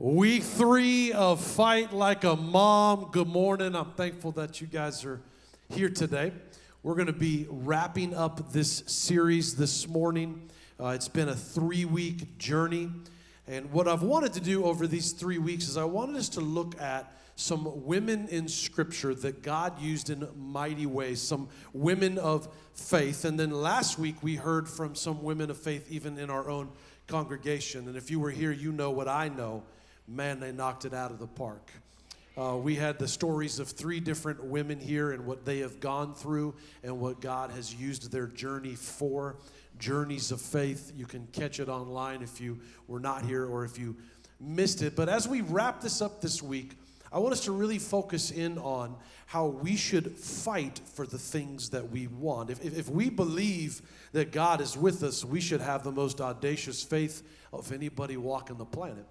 Week 3 of Fight Like a Mom. Good morning. I'm thankful that you guys are here today. We're going to be wrapping up this series this morning. It's been a 3-week journey. And what I've wanted to do over these 3 weeks is I wanted us to look at some women in Scripture that God used in mighty ways, some women of faith. And then last week we heard from some women of faith even in our own congregation. And if you were here, you know what I know. Man, they knocked it out of the park. We had the stories of 3 different women here and what they have gone through and what God has used their journey for. Journeys of faith. You can catch it online if you were not here or if you missed it. But as we wrap this up this week, I want us to really focus in on how we should fight for the things that we want. If we believe that God is with us, we should have the most audacious faith of anybody walking the planet.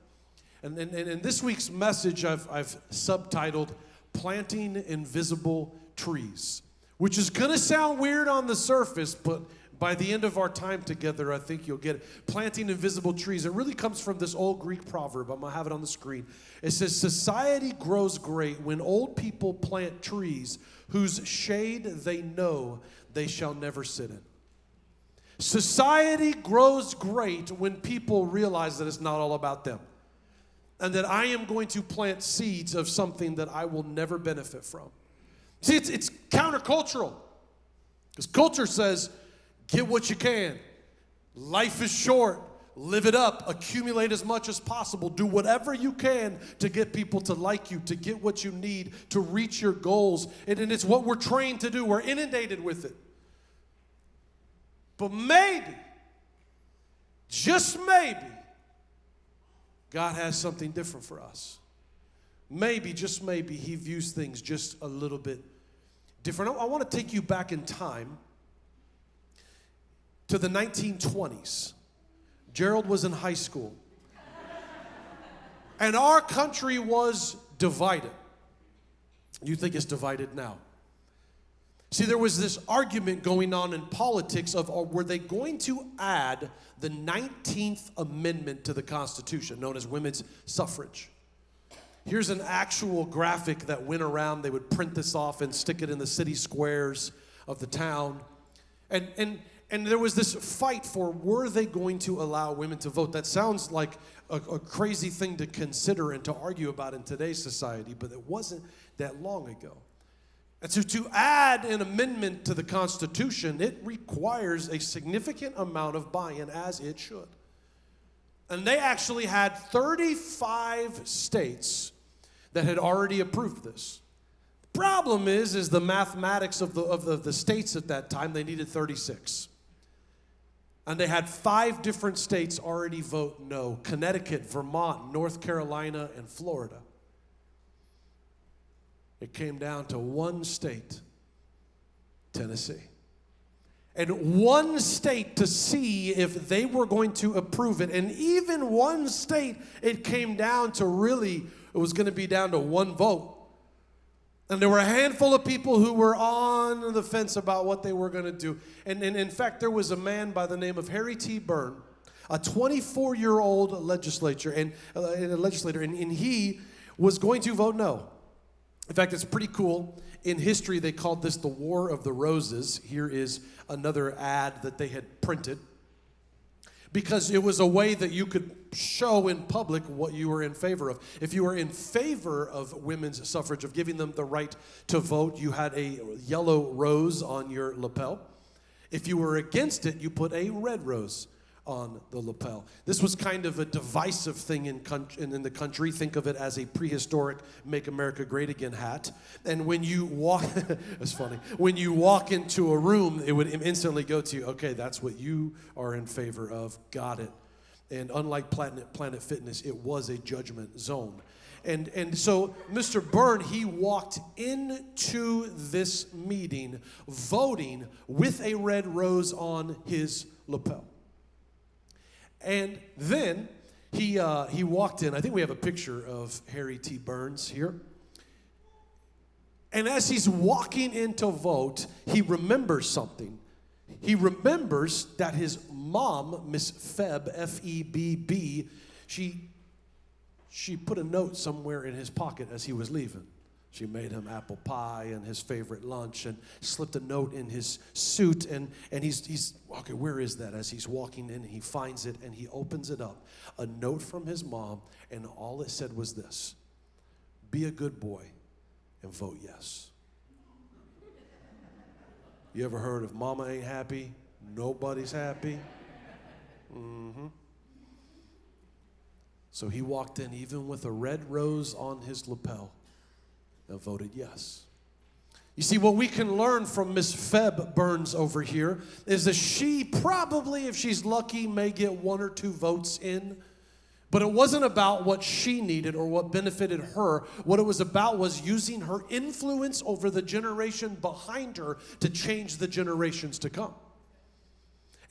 And in this week's message, I've subtitled, Planting Invisible Trees, which is going to sound weird on the surface, but by the end of our time together, I think you'll get it. Planting invisible trees. It really comes from this old Greek proverb. I'm going to have it on the screen. It says, society grows great when old people plant trees whose shade they know they shall never sit in. Society grows great when people realize that it's not all about them. And that I am going to plant seeds of something that I will never benefit from. See, it's countercultural. Because culture says, get what you can. Life is short. Live it up. Accumulate as much as possible. Do whatever you can to get people to like you, to get what you need, to reach your goals. And it's what we're trained to do. We're inundated with it. But maybe, just maybe, God has something different for us. Maybe, just maybe, He views things just a little bit different. I want to take you back in time to the 1920s. Gerald was in high school. And our country was divided. You think it's divided now. See, there was this argument going on in politics of were they going to add the 19th Amendment to the Constitution, known as women's suffrage. Here's an actual graphic that went around. They would print this off and stick it in the city squares of the town. And there was this fight for, were they going to allow women to vote? That sounds like a crazy thing to consider and to argue about in today's society, but it wasn't that long ago. And so to add an amendment to the Constitution, it requires a significant amount of buy-in, as it should. And they actually had 35 states that had already approved this. The problem is the mathematics of the states at that time. They needed 36. And they had 5 different states already vote no: Connecticut, Vermont, North Carolina, and Florida. It came down to one state, Tennessee. And one state to see if they were going to approve it. And even one state, it came down to really, it was going to be down to one vote. And there were a handful of people who were on the fence about what they were going to do. And in fact, there was a man by the name of Harry T. Byrne, a 24-year-old legislator, and he was going to vote no. In fact, it's pretty cool. In history, they called this the War of the Roses. Here is another ad that they had printed. Because it was a way that you could show in public what you were in favor of. If you were in favor of women's suffrage, of giving them the right to vote, you had a yellow rose on your lapel. If you were against it, you put a red rose on the lapel. This was kind of a divisive thing in the country. Think of it as a prehistoric Make America Great Again hat. And when you walk, it's funny, when you walk into a room, it would instantly go to, okay, that's what you are in favor of, got it. And unlike Planet Fitness, it was a judgment zone. And so Mr. Byrne, he walked into this meeting voting with a red rose on his lapel. And then he walked in. I think we have a picture of Harry T. Burns here. And as he's walking in to vote, he remembers something. He remembers that his mom, Miss Febb, F-E-B-B, she she put a note somewhere in his pocket as he was leaving. She made him apple pie and his favorite lunch and slipped a note in his suit. And he's okay, where is that? As he's walking in, he finds it and he opens it up. A note from his mom, and all it said was this: be a good boy and vote yes. You ever heard of mama ain't happy, nobody's happy? So he walked in even with a red rose on his lapel and voted yes. You see, what we can learn from Miss Feb Burns over here is that she probably, if she's lucky, may get 1 or 2 votes in. But it wasn't about what she needed or what benefited her. What it was about was using her influence over the generation behind her to change the generations to come.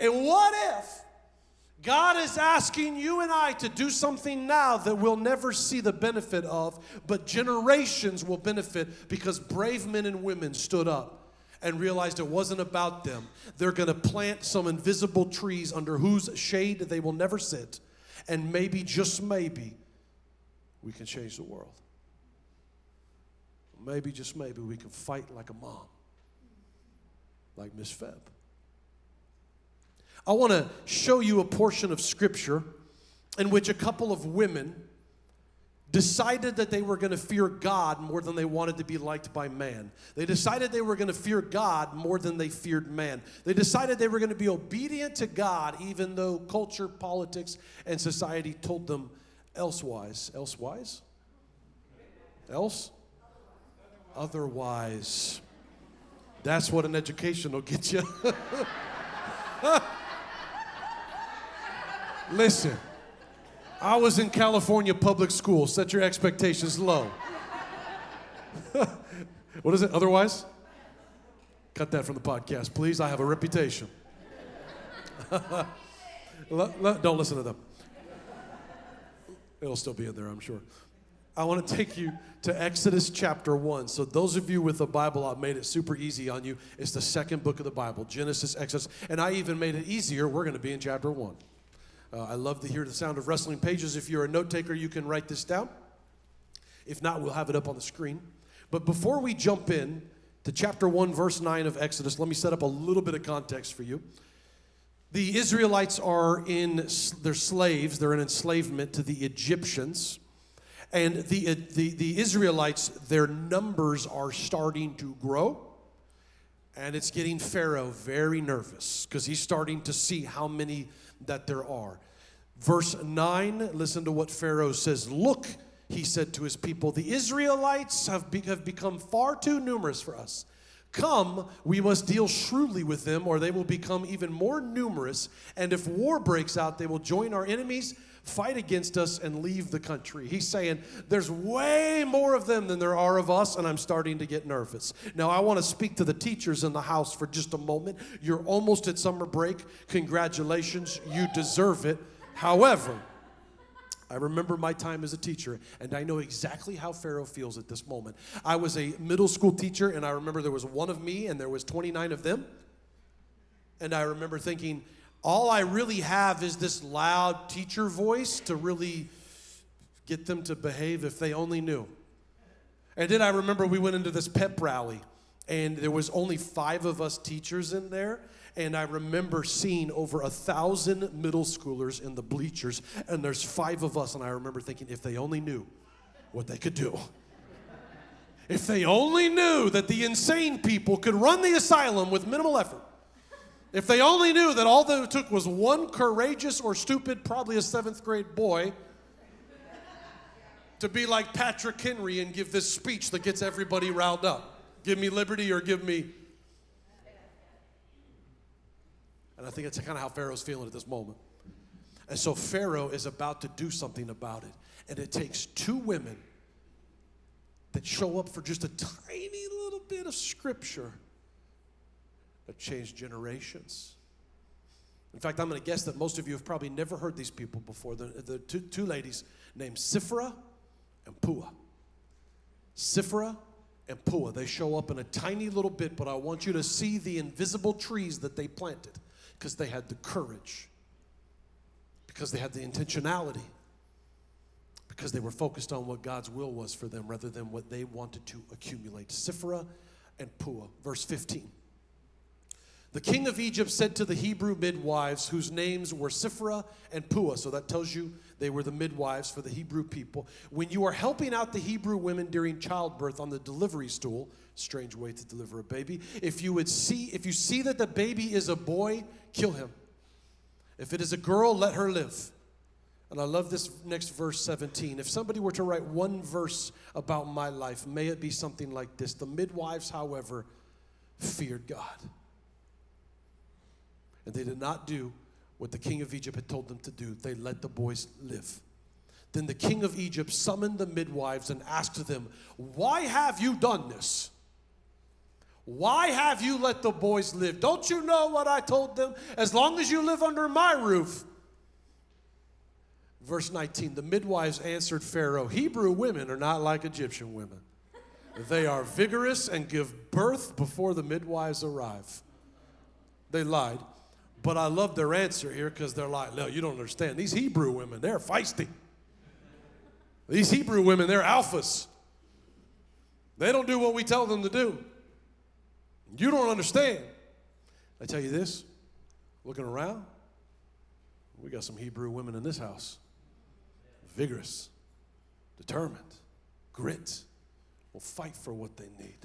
And what if God is asking you and I to do something now that we'll never see the benefit of, but generations will benefit because brave men and women stood up and realized it wasn't about them. They're going to plant some invisible trees under whose shade they will never sit. And maybe, just maybe, we can change the world. Maybe, just maybe, we can fight like a mom, like Miss Feb. I want to show you a portion of Scripture in which a couple of women decided that they were going to fear God more than they wanted to be liked by man. They decided they were going to fear God more than they feared man. They decided they were going to be obedient to God even though culture, politics, and society told them elsewise. Elsewise? Else? Otherwise. That's what an education will get you. Listen, I was in California public school. Set your expectations low. What is it? Otherwise? Cut that from the podcast, please. I have a reputation. Don't listen to them. It'll still be in there, I'm sure. I want to take you to Exodus chapter 1. So those of you with the Bible, I've made it super easy on you. It's the second book of the Bible, Genesis, Exodus. And I even made it easier. We're going to be in chapter 1. I love to hear the sound of rustling pages. If you're a note taker, you can write this down. If not, we'll have it up on the screen. But before we jump in to chapter 1, verse 9 of Exodus, let me set up a little bit of context for you. The Israelites they're slaves. They're in enslavement to the Egyptians. And the Israelites, their numbers are starting to grow. And it's getting Pharaoh very nervous because he's starting to see how many that there are. Verse 9, listen to what Pharaoh says. Look, he said to his people, the Israelites have become far too numerous for us. Come, we must deal shrewdly with them, or they will become even more numerous. And if war breaks out, they will join our enemies, fight against us, and leave the country. He's saying there's way more of them than there are of us, and I'm starting to get nervous. Now, I want to speak to the teachers in the house for just a moment. You're almost at summer break. Congratulations. You deserve it. However, I remember my time as a teacher, and I know exactly how Pharaoh feels at this moment. I was a middle school teacher, and I remember there was one of me, and there was 29 of them. And I remember thinking, all I really have is this loud teacher voice to really get them to behave if they only knew. And then I remember we went into this pep rally, and there was only 5 of us teachers in there. And I remember seeing over 1,000 middle schoolers in the bleachers, and there's 5 of us, and I remember thinking, if they only knew what they could do. If they only knew that the insane people could run the asylum with minimal effort. If they only knew that all that it took was one courageous or stupid, probably a 7th grade boy, to be like Patrick Henry and give this speech that gets everybody riled up. Give me liberty or give me... And I think that's kind of how Pharaoh's feeling at this moment. And so Pharaoh is about to do something about it. And it takes 2 women that show up for just a tiny little bit of scripture that changed generations. In fact, I'm going to guess that most of you have probably never heard these people before. The two ladies named Sifra and Puah. Sifra and Puah. They show up in a tiny little bit, but I want you to see the invisible trees that they planted. Because they had the courage, because they had the intentionality, because they were focused on what God's will was for them rather than what they wanted to accumulate. Sifra and Puah. Verse 15. The king of Egypt said to the Hebrew midwives, whose names were Sifra and Puah, so that tells you they were the midwives for the Hebrew people, when you are helping out the Hebrew women during childbirth on the delivery stool, strange way to deliver a baby, if you see that the baby is a boy, kill him. If it is a girl, let her live. And I love this next verse 17. If somebody were to write one verse about my life, may it be something like this. The midwives, however, feared God. And they did not do what the king of Egypt had told them to do. They let the boys live. Then the king of Egypt summoned the midwives and asked them, why have you done this? Why have you let the boys live? Don't you know what I told them? As long as you live under my roof. Verse 19, the midwives answered Pharaoh, Hebrew women are not like Egyptian women. They are vigorous and give birth before the midwives arrive. They lied. But I love their answer here because they're like, no, you don't understand. These Hebrew women, they're feisty. These Hebrew women, they're alphas. They don't do what we tell them to do. You don't understand. I tell you this, looking around, we got some Hebrew women in this house. Vigorous, determined, grit, will fight for what they need.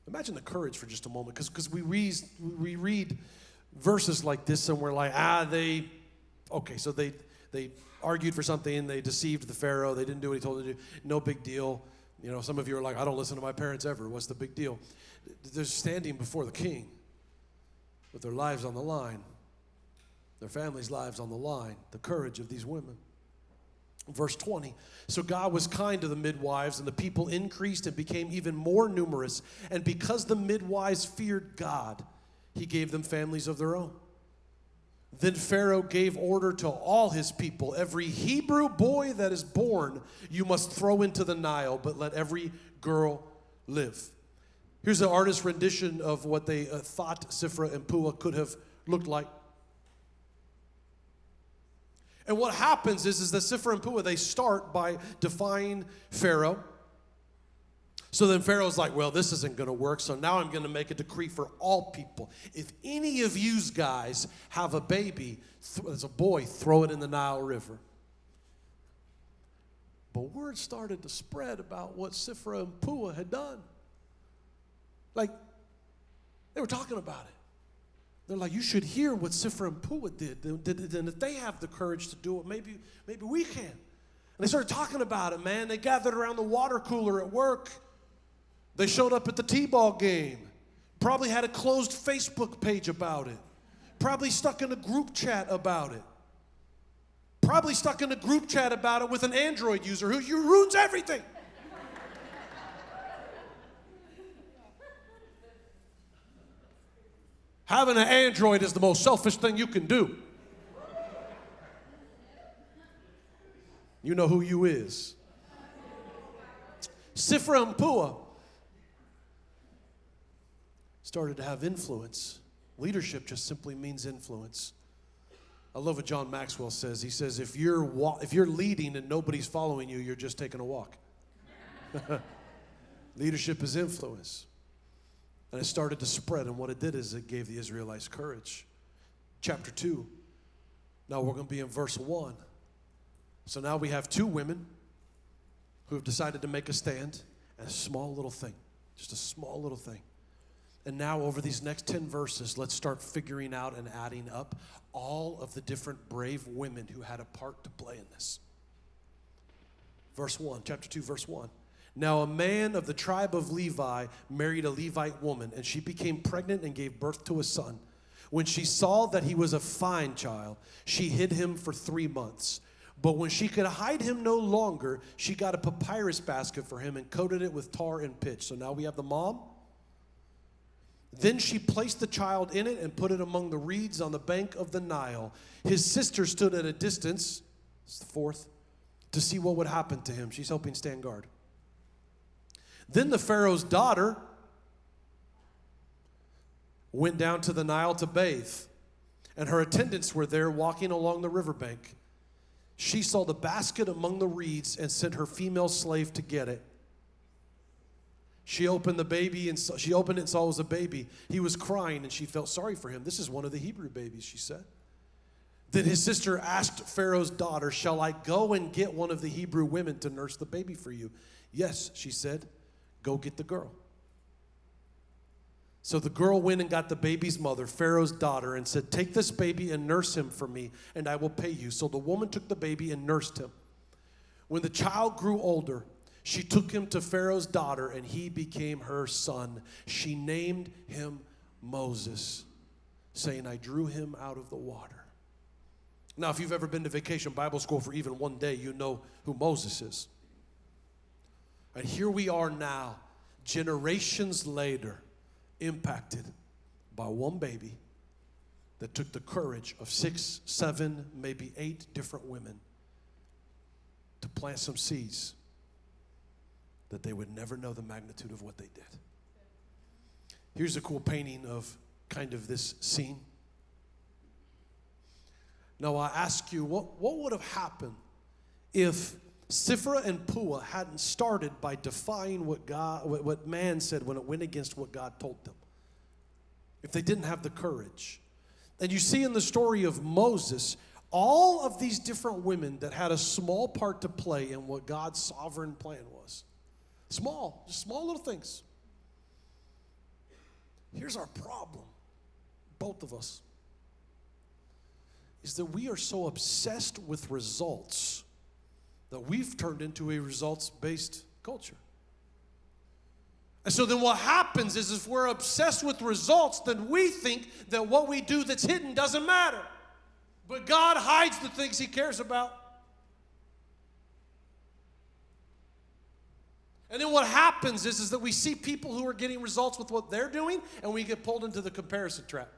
Imagine the courage for just a moment, because we read verses like this and we're like, they argued for something and they deceived the Pharaoh. They didn't do what he told them to do. No big deal. You know, some of you are like, I don't listen to my parents ever. What's the big deal? They're standing before the king with their lives on the line, their families' lives on the line, the courage of these women. Verse 20, so God was kind to the midwives, and the people increased and became even more numerous. And because the midwives feared God, he gave them families of their own. Then Pharaoh gave order to all his people, every Hebrew boy that is born you must throw into the Nile, but let every girl live. Here's the artist's rendition of what they thought Sifra and Puah could have looked like. And what happens is that Sifra and Puah, they start by defying Pharaoh. So then Pharaoh's like, well, this isn't going to work, so now I'm going to make a decree for all people. If any of you guys have a baby, as a boy, throw it in the Nile River. But word started to spread about what Sifra and Puah had done. Like, they were talking about it. They're like, you should hear what Sifra and Puah did. And if they have the courage to do it, maybe we can. And they started talking about it, man. They gathered around the water cooler at work. They showed up at the T-ball game. Probably had a closed Facebook page about it. Probably stuck in a group chat about it. Probably stuck in a group chat about it with an Android user who ruins everything. Having an Android is the most selfish thing you can do. You know who you is. Sifra and Puah started to have influence. Leadership just simply means influence. I love what John Maxwell says. He says, if you're leading and nobody's following you, you're just taking a walk. Leadership is influence. And it started to spread, and what it did is it gave the Israelites courage. Chapter 2. Now we're going to be in verse 1. So now we have two women who have decided to make a stand, and a small little thing. Just a small little thing. And now over these next 10 verses, let's start figuring out and adding up all of the different brave women who had a part to play in this. Verse 1, chapter 2, verse 1. Now a man of the tribe of Levi married a Levite woman, and she became pregnant and gave birth to a son. When she saw that he was a fine child, she hid him for 3 months. But when she could hide him no longer, she got a papyrus basket for him and coated it with tar and pitch. So now we have the mom. Then she placed the child in it and put it among the reeds on the bank of the Nile. His sister stood at a distance, it's the fourth, to see what would happen to him. She's helping stand guard. Then the Pharaoh's daughter went down to the Nile to bathe, and her attendants were there walking along the riverbank. She saw the basket among the reeds and sent her female slave to get it. She opened the baby and she opened it and saw it was a baby. He was crying and she felt sorry for him. This is one of the Hebrew babies, she said. Then his sister asked Pharaoh's daughter, shall I go and get one of the Hebrew women to nurse the baby for you? Yes, she said, go get the girl. So the girl went and got the baby's mother, Pharaoh's daughter, and said, take this baby and nurse him for me, and I will pay you. So the woman took the baby and nursed him. When the child grew older, she took him to Pharaoh's daughter, and he became her son. She named him Moses, saying, I drew him out of the water. Now, if you've ever been to vacation Bible school for even one day, you know who Moses is. And here we are now, generations later, impacted by one baby that took the courage of 6, 7, maybe 8 different women to plant some seeds that they would never know the magnitude of what they did. Here's a cool painting of kind of this scene. Now I ask you, what would have happened if Sifra and Puah hadn't started by defying what man said when it went against what God told them? If they didn't have the courage. And you see in the story of Moses, all of these different women that had a small part to play in what God's sovereign plan was. Small, just small little things. Here's our problem, both of us, is that we are so obsessed with results that we've turned into a results-based culture. And so then what happens is if we're obsessed with results, then we think that what we do that's hidden doesn't matter. But God hides the things he cares about. And then what happens is that we see people who are getting results with what they're doing, and we get pulled into the comparison trap.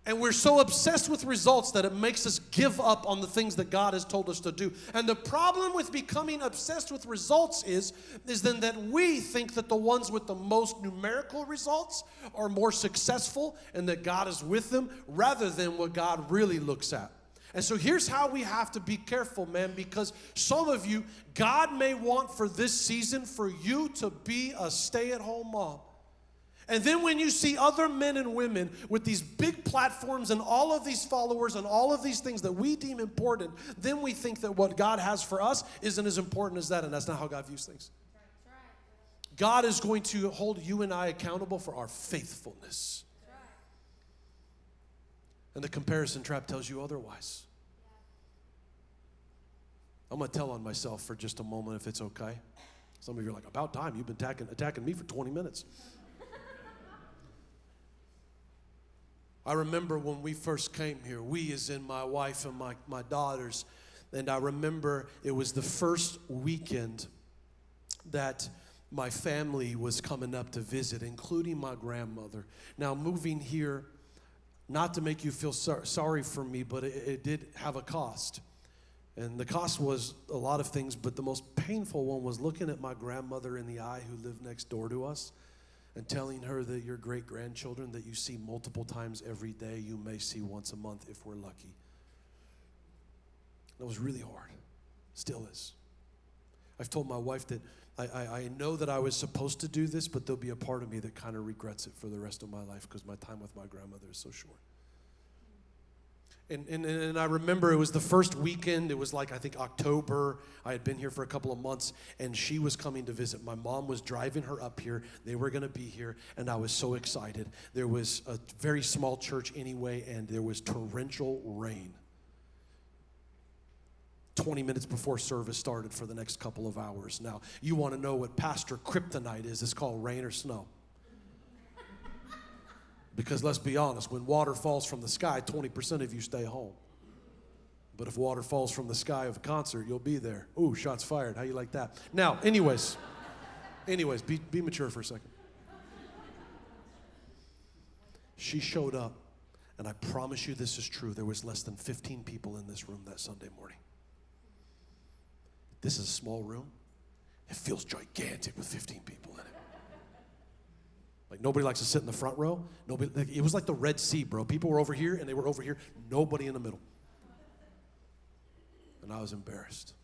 And we're so obsessed with results that it makes us give up on the things that God has told us to do. And the problem with becoming obsessed with results is then that we think that the ones with the most numerical results are more successful and that God is with them rather than what God really looks at. And so here's how we have to be careful, man, because some of you, God may want for this season for you to be a stay-at-home mom. And then when you see other men and women with these big platforms and all of these followers and all of these things that we deem important, then we think that what God has for us isn't as important as that, and that's not how God views things. God is going to hold you and I accountable for our faithfulness. And the comparison trap tells you otherwise. I'm going to tell on myself for just a moment if it's okay. Some of you are like, about time. You've been attacking me for 20 minutes. I remember when we first came here, we as in my wife and my daughters, and I remember it was the first weekend that my family was coming up to visit, including my grandmother. Now, moving here, not to make you feel sorry for me, but it did have a cost. And the cost was a lot of things, but the most painful one was looking at my grandmother in the eye who lived next door to us and telling her that your great-grandchildren that you see multiple times every day, you may see once a month if we're lucky. That was really hard. Still is. I've told my wife that I know that I was supposed to do this, but there'll be a part of me that kind of regrets it for the rest of my life because my time with my grandmother is so short. And I remember it was the first weekend. It was like, I think, October. I had been here for a couple of months, and she was coming to visit. My mom was driving her up here. They were going to be here, and I was so excited. There was a very small church anyway, and there was torrential rain. 20 minutes before service started for the next couple of hours. Now, you want to know what Pastor Kryptonite is. It's called rain or snow. Because let's be honest, when water falls from the sky, 20% of you stay home. But if water falls from the sky of a concert, you'll be there. Ooh, shots fired. How you like that? Now, anyways, be mature for a second. She showed up, and I promise you this is true. There was less than 15 people in this room that Sunday morning. This is a small room. It feels gigantic with 15 people in it. Like nobody likes to sit in the front row. Nobody. It was like the Red Sea, bro. People were over here and they were over here. Nobody in the middle. And I was embarrassed.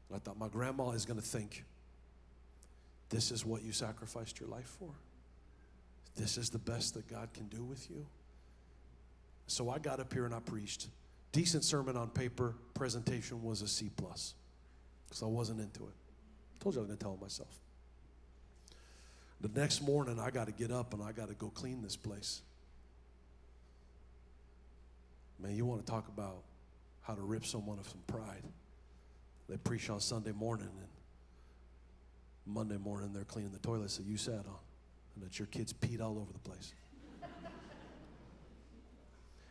And I thought, my grandma is going to think, this is what you sacrificed your life for? This is the best that God can do with you? So I got up here and I preached. Decent sermon on paper. Presentation was a C+. Because I wasn't into it. I told you I was going to tell myself. The next morning, I got to get up and I got to go clean this place. Man, you want to talk about how to rip someone of some pride. They preach on Sunday morning, and Monday morning they're cleaning the toilets that you sat on, and that your kids peed all over the place.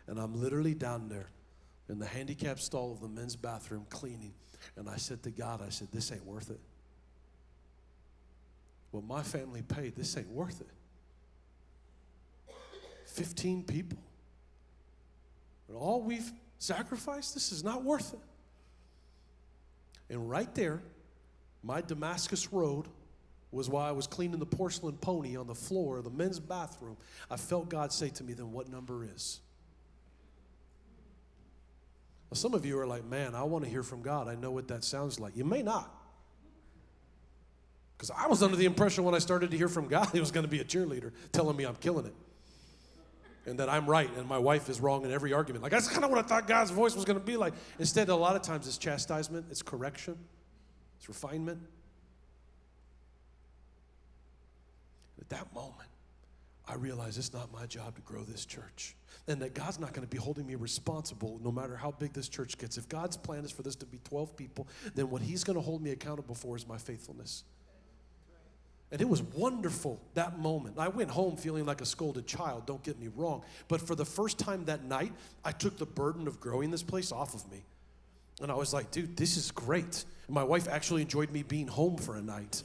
And I'm literally down there in the handicapped stall of the men's bathroom cleaning, and I said to God, I said, this ain't worth it. What my family paid, this ain't worth it. 15 people. And all we've sacrificed, this is not worth it. And right there, my Damascus Road was while I was cleaning the porcelain pony on the floor of the men's bathroom. I felt God say to me, then what number is? Now, some of you are like, man, I want to hear from God. I know what that sounds like. You may not. Because I was under the impression when I started to hear from God, he was going to be a cheerleader telling me I'm killing it. And that I'm right and my wife is wrong in every argument. Like, that's kind of what I thought God's voice was going to be like. Instead, a lot of times it's chastisement, it's correction, it's refinement. At that moment, I realized it's not my job to grow this church. And that God's not going to be holding me responsible no matter how big this church gets. If God's plan is for this to be 12 people, then what he's going to hold me accountable for is my faithfulness. And it was wonderful, that moment. I went home feeling like a scolded child, don't get me wrong. But for the first time that night, I took the burden of growing this place off of me. And I was like, dude, this is great. And my wife actually enjoyed me being home for a night.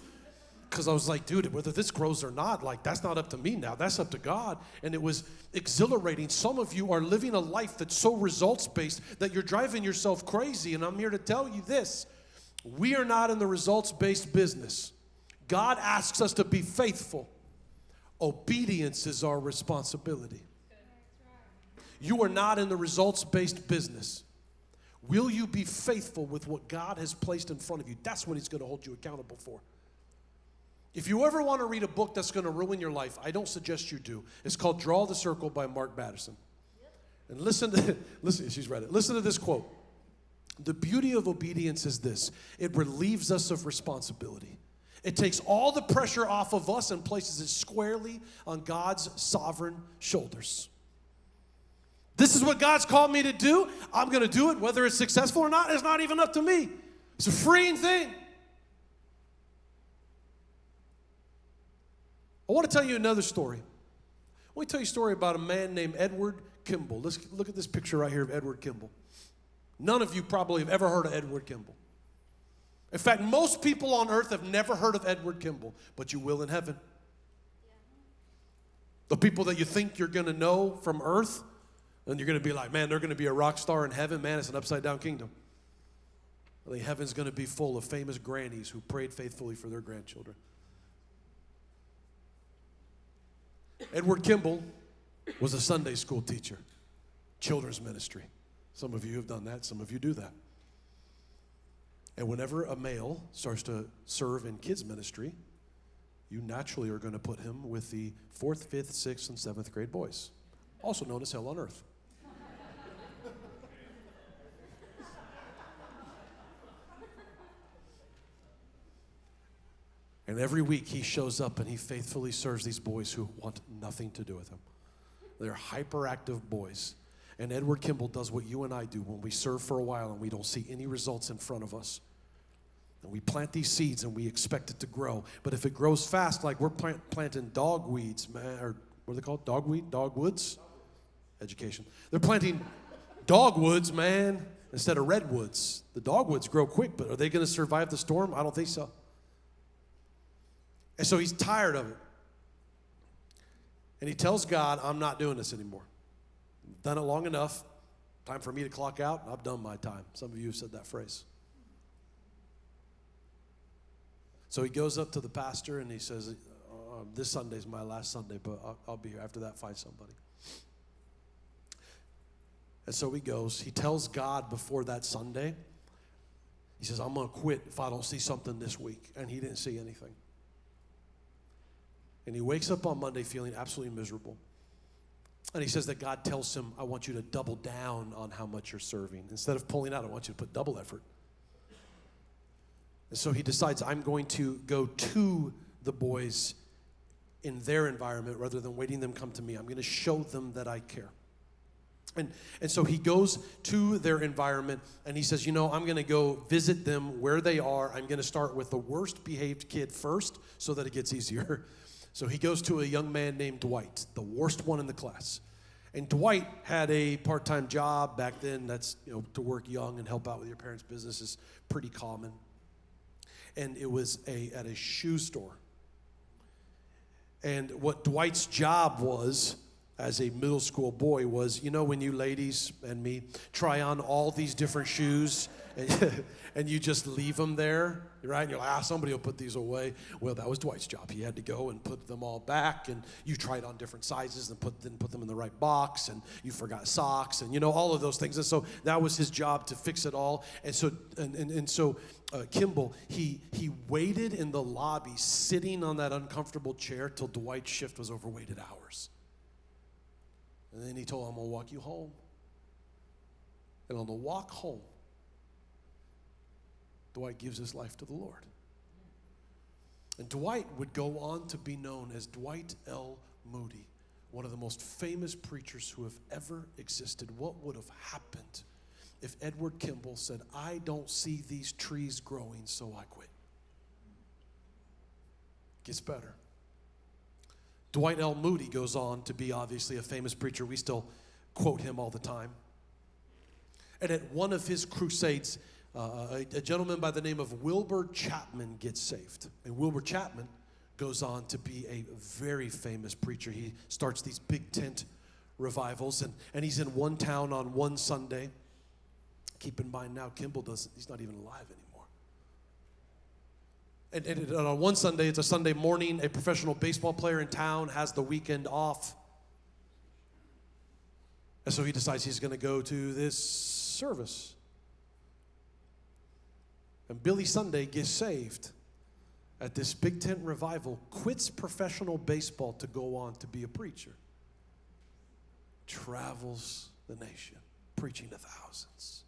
Because I was like, dude, whether this grows or not, like, that's not up to me now. That's up to God. And it was exhilarating. Some of you are living a life that's so results-based that you're driving yourself crazy. And I'm here to tell you this. We are not in the results-based business. God asks us to be faithful. Obedience is our responsibility. You are not in the results-based business. Will you be faithful with what God has placed in front of you? That's what he's going to hold you accountable for. If you ever want to read a book that's going to ruin your life, I don't suggest you do. It's called Draw the Circle by Mark Batterson. And listen, she's read it. Listen to this quote. The beauty of obedience is this. It relieves us of responsibility. It takes all the pressure off of us and places it squarely on God's sovereign shoulders. This is what God's called me to do. I'm going to do it. Whether it's successful or not, it's not even up to me. It's a freeing thing. I want to tell you another story. I want to tell you a story about a man named Edward Kimball. Let's look at this picture right here of Edward Kimball. None of you probably have ever heard of Edward Kimball. In fact, most people on earth have never heard of Edward Kimball, but you will in heaven. The people that you think you're going to know from earth, and you're going to be like, man, they're going to be a rock star in heaven. Man, it's an upside-down kingdom. I think heaven's going to be full of famous grannies who prayed faithfully for their grandchildren. Edward Kimball was a Sunday school teacher, children's ministry. Some of you have done that. Some of you do that. And whenever a male starts to serve in kids ministry, you naturally are going to put him with the 4th, 5th, 6th, and 7th grade boys, also known as hell on earth. And every week he shows up and he faithfully serves these boys who want nothing to do with him. They're hyperactive boys. And Edward Kimball does what you and I do when we serve for a while and we don't see any results in front of us. And we plant these seeds and we expect it to grow. But if it grows fast, like we're planting dogweeds, man, or what are they called? Dogwoods? Education. They're planting dogwoods, man, instead of redwoods. The dogwoods grow quick, but are they going to survive the storm? I don't think so. And so he's tired of it. And he tells God, I'm not doing this anymore. I've done it long enough. Time for me to clock out. I've done my time. Some of you have said that phrase. So he goes up to the pastor and he says, this Sunday's my last Sunday, but I'll be here. After that, find somebody. And so he goes. He tells God before that Sunday, He says, I'm going to quit if I don't see something this week. And he didn't see anything. And he wakes up on Monday feeling absolutely miserable. And he says that God tells him, I want you to double down on how much you're serving. Instead of pulling out, I want you to put double effort. And so he decides, I'm going to go to the boys in their environment rather than waiting them come to me. I'm going to show them that I care. And so he goes to their environment, and he says, I'm going to go visit them where they are. I'm going to start with the worst behaved kid first so that it gets easier. So he goes to a young man named Dwight, the worst one in the class. And Dwight had a part-time job back then. That's, to work young and help out with your parents' business is pretty common. And it was at a shoe store. And what Dwight's job was, as a middle school boy, was, when you ladies and me try on all these different shoes and you just leave them there, right? And you're like, somebody will put these away. Well, that was Dwight's job. He had to go and put them all back, and you tried on different sizes and didn't put them in the right box, and you forgot socks, and all of those things. And so that was his job, to fix it all. And so Kimball, he waited in the lobby, sitting on that uncomfortable chair till Dwight's shift was over weighted hours. And then he told him, I'm going to walk you home. And on the walk home, Dwight gives his life to the Lord. And Dwight would go on to be known as Dwight L. Moody, one of the most famous preachers who have ever existed. What would have happened if Edward Kimball said, I don't see these trees growing, so I quit? Gets better. Dwight L. Moody goes on to be obviously a famous preacher. We still quote him all the time. And at one of his crusades, a gentleman by the name of Wilbur Chapman gets saved. And Wilbur Chapman goes on to be a very famous preacher. He starts these big tent revivals, and he's in one town on one Sunday. Keep in mind now, he's not even alive anymore. And on one Sunday, it's a Sunday morning, a professional baseball player in town has the weekend off. And so he decides he's going to go to this service. And Billy Sunday gets saved at this big tent revival, quits professional baseball to go on to be a preacher. Travels the nation, preaching to thousands.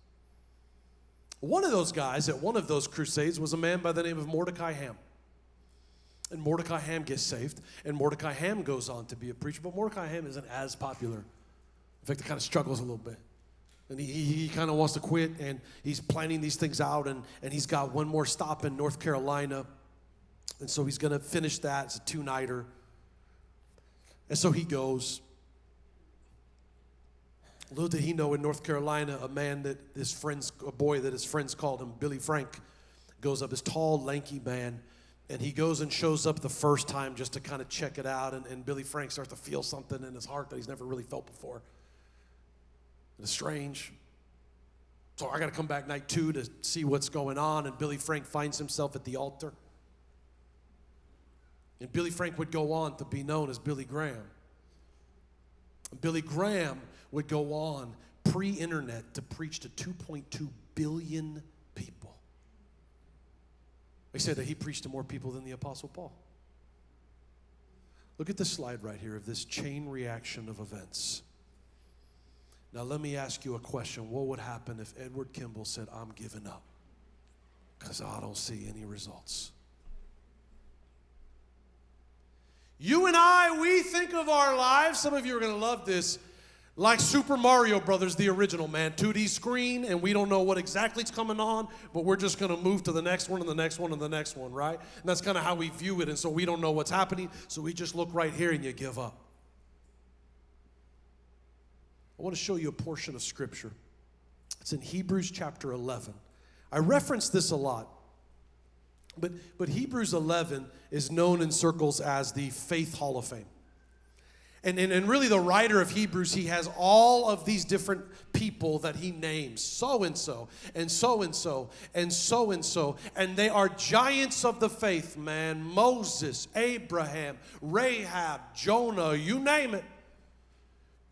One of those guys at one of those crusades was a man by the name of Mordecai Ham. And Mordecai Ham gets saved, and Mordecai Ham goes on to be a preacher, but Mordecai Ham isn't as popular. In fact, he kind of struggles a little bit. And he kind of wants to quit, and he's planning these things out, and he's got one more stop in North Carolina. And so he's going to finish that. It's a 2-nighter. And so he goes. Little did he know, in North Carolina, a boy that his friends called him Billy Frank, goes up, this tall, lanky man, and he goes and shows up the first time just to kind of check it out, and Billy Frank starts to feel something in his heart that he's never really felt before. It's strange. So I got to come back night 2 to see what's going on, and Billy Frank finds himself at the altar. And Billy Frank would go on to be known as Billy Graham. And Billy Graham would go on pre-internet to preach to 2.2 billion people. They said that he preached to more people than the Apostle Paul. Look at this slide right here of this chain reaction of events. Now let me ask you a question. What would happen if Edward Kimball said, I'm giving up because I don't see any results? You and I, we think of our lives, some of you are going to love this, like Super Mario Brothers, the original, man. 2D screen, and we don't know what exactly is coming on, but we're just going to move to the next one and the next one and the next one, right? And that's kind of how we view it, and so we don't know what's happening, so we just look right here and you give up. I want to show you a portion of Scripture. It's in Hebrews chapter 11. I reference this a lot, but Hebrews 11 is known in circles as the Faith Hall of Fame. And really the writer of Hebrews, he has all of these different people that he names, so-and-so, and so-and-so, and so-and-so, and they are giants of the faith, man. Moses, Abraham, Rahab, Jonah, you name it.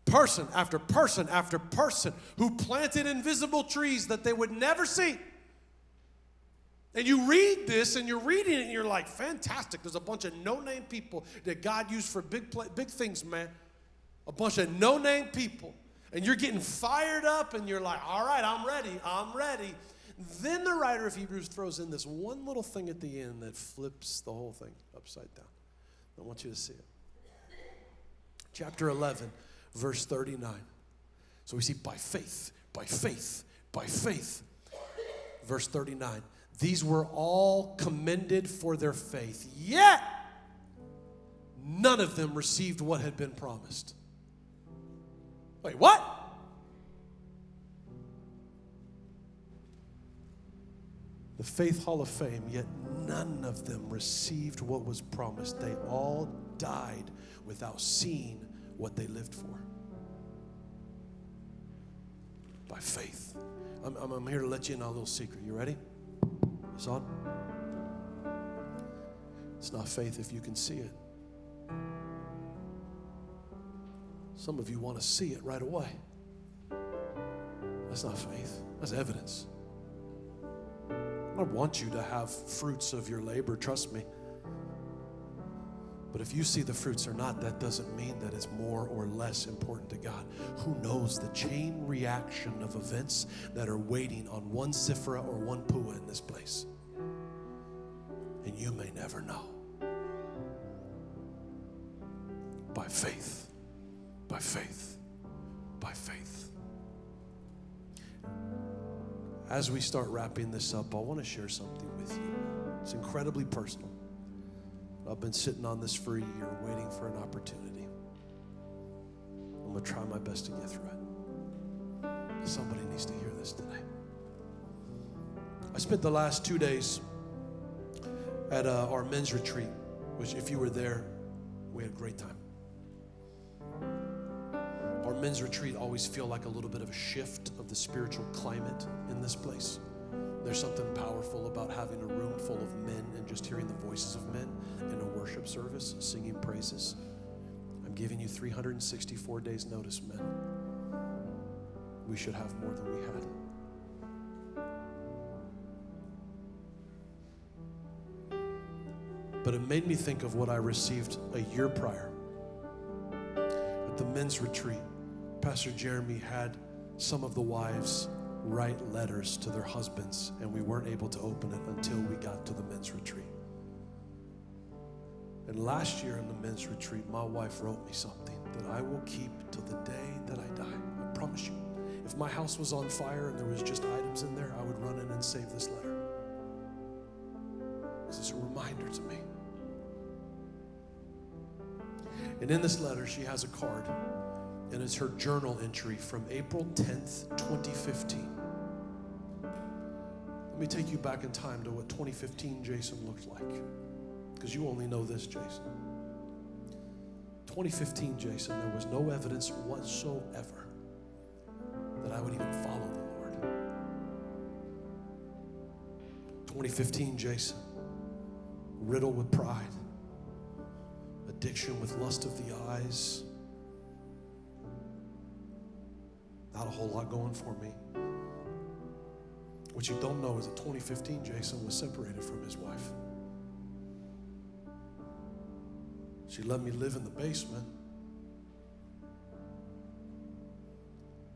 Person after person after person who planted invisible trees that they would never see. And you read this, and you're reading it, and you're like, fantastic. There's a bunch of no-name people that God used for big things, man. A bunch of no-name people. And you're getting fired up, and you're like, all right, I'm ready. Then the writer of Hebrews throws in this one little thing at the end that flips the whole thing upside down. I want you to see it. Chapter 11, verse 39. So we see by faith. Verse 39. These were all commended for their faith, yet none of them received what had been promised. Wait, what? The Faith Hall of Fame, yet none of them received what was promised. They all died without seeing what they lived for. By faith. I'm here to let you in on a little secret. You ready? It's on. It's not faith if you can see it. Some of you want to see it right away. That's not faith. That's evidence. I want you to have fruits of your labor, trust me. But if you see the fruits or not, that doesn't mean that it's more or less important to God. Who knows the chain reaction of events that are waiting on one Sifra or one Pua in this place? And you may never know. By faith. By faith. By faith. As we start wrapping this up, I want to share something with you. It's incredibly personal. I've been sitting on this for a year, waiting for an opportunity. I'm going to try my best to get through it. Somebody needs to hear this today. I spent the last 2 days at our men's retreat, which if you were there, we had a great time. Our men's retreat always feel like a little bit of a shift of the spiritual climate in this place. There's something powerful about having a room full of men and just hearing the voices of men in a worship service, singing praises. I'm giving you 364 days notice, men. We should have more than we had. But it made me think of what I received a year prior. At the men's retreat, Pastor Jeremy had some of the wives write letters to their husbands, and we weren't able to open it until we got to the men's retreat. And last year in the men's retreat, my wife wrote me something that I will keep till the day that I die. I promise you. If my house was on fire and there was just items in there, I would run in and save this letter. Because it's a reminder to me. And in this letter, she has a card. And it's her journal entry from April 10th, 2015. Let me take you back in time to what 2015 Jason looked like. Because you only know this, Jason. 2015 Jason, there was no evidence whatsoever that I would even follow the Lord. 2015 Jason, riddled with pride, addiction with lust of the eyes, not a whole lot going for me. What you don't know is that 2015 Jason was separated from his wife. She let me live in the basement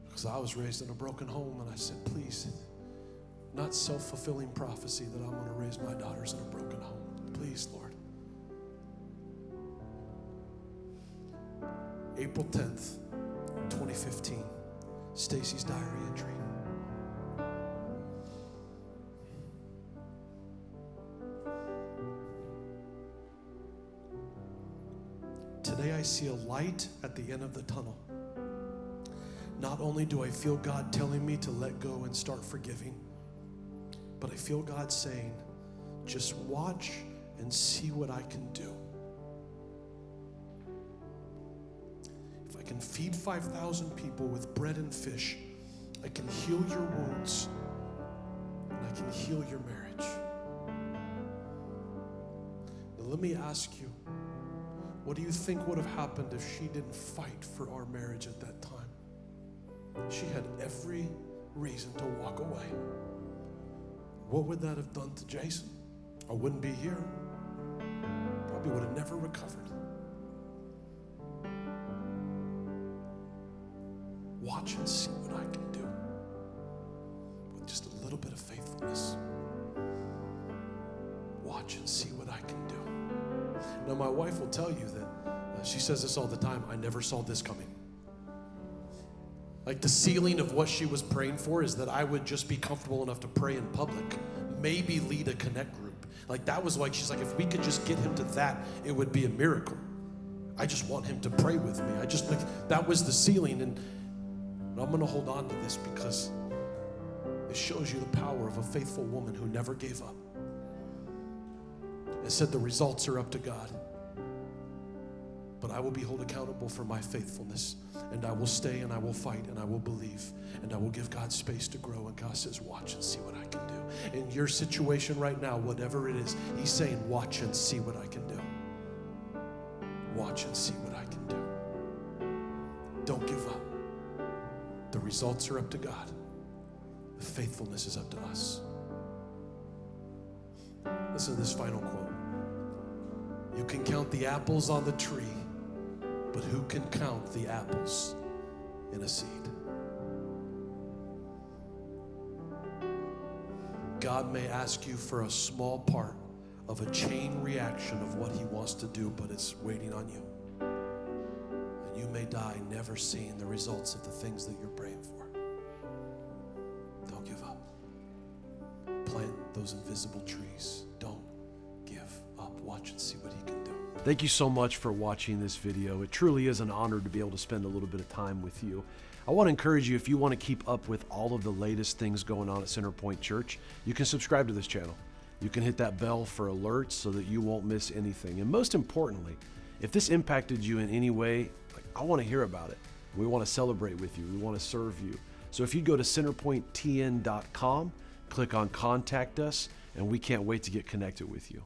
because I was raised in a broken home, and I said, please, not self-fulfilling prophecy that I'm going to raise my daughters in a broken home. Please, Lord. April 10th, 2015. Stacy's diary entry. Today I see a light at the end of the tunnel. Not only do I feel God telling me to let go and start forgiving, but I feel God saying, just watch and see what I can do. I can feed 5,000 people with bread and fish. I can heal your wounds, and I can heal your marriage. Now let me ask you, what do you think would have happened if she didn't fight for our marriage at that time? She had every reason to walk away. what would that have done to Jason? I wouldn't be here. Probably would have never recovered. Watch and see what I can do with just a little bit of faithfulness. Watch and see what I can do. Now, my wife will tell you that she says this all the time. I never saw this coming. Like the ceiling of what she was praying for is that I would just be comfortable enough to pray in public, maybe lead a connect group. Like that was like, she's like, if we could just get him to that, it would be a miracle. I just want him to pray with me. I just, like, that was the ceiling. And I'm going to hold on to this because it shows you the power of a faithful woman who never gave up. It said the results are up to God. But I will be held accountable for my faithfulness, and I will stay and I will fight and I will believe and I will give God space to grow. And God says, watch and see what I can do. In your situation right now, whatever it is, he's saying, watch and see what I can do. Watch and see what I can do. Don't give up. The results are up to God. The faithfulness is up to us. Listen to this final quote. You can count the apples on the tree, but who can count the apples in a seed? God may ask you for a small part of a chain reaction of what he wants to do, but it's waiting on you. And you may die never seeing the results of the things that you're praying for. Don't give up. Plant those invisible trees. Don't give up. Watch and see what he can do. Thank you so much for watching this video. It truly is an honor to be able to spend a little bit of time with you. I want to encourage you, if you want to keep up with all of the latest things going on at Centerpoint Church, you can subscribe to this channel. You can hit that bell for alerts so that you won't miss anything. And most importantly, if this impacted you in any way, I want to hear about it. We want to celebrate with you. We want to serve you. So if you go to centerpointtn.com, click on Contact Us, and we can't wait to get connected with you.